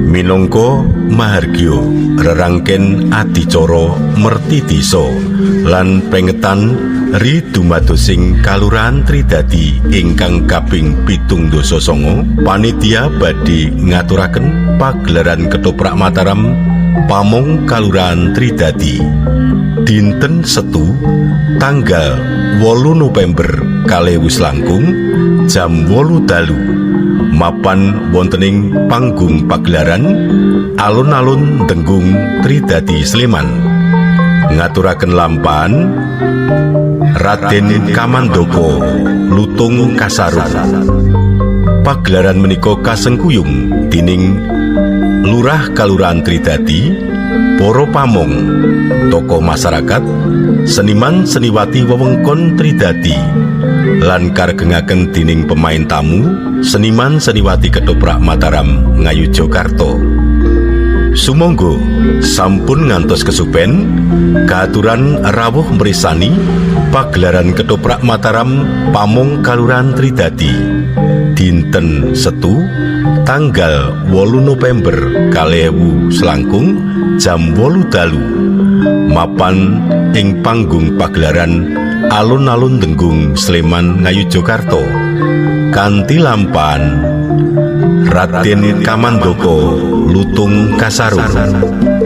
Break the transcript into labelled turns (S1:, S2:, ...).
S1: Minangka mahargya rerangken adicara mertitisa lan pengetan ri dumadosing Kalurahan Tridadi ingkang kaping 79 panitia badhe ngaturaken pagelaran ketoprak Mataram Pamong Kalurahan Tridadi dinten Setu tanggal 8 November kalewis langkung jam 8 dalu mapan wontening panggung pagelaran alun-alun Denggung Tridadi Sleman. Ngaturaken lampahan Raden Kamandaka Lutung Kasarung. Pagelaran menika kasengkuyung dening Lurah Kalurahan Tridadi, para pamong, tokoh masyarakat, seniman seniwati wewengkon Tridadi, lan karegengaken dening pemain tamu, seniman seniwati ketoprak Mataram Ngayogyakarta. Sumangga sampun ngantos kesupen kaaturan rawuh mrisani pagelaran ketoprak Mataram Pamong Kalurahan Tridadi dinten Setu tanggal 8 November kalewu selangkung jam 8 dalu mapan ing panggung pagelaran alun-alun Denggung Sleman Ngayogyakarta kanthi lampahan Raden Kamandaka Lutung Kasarung.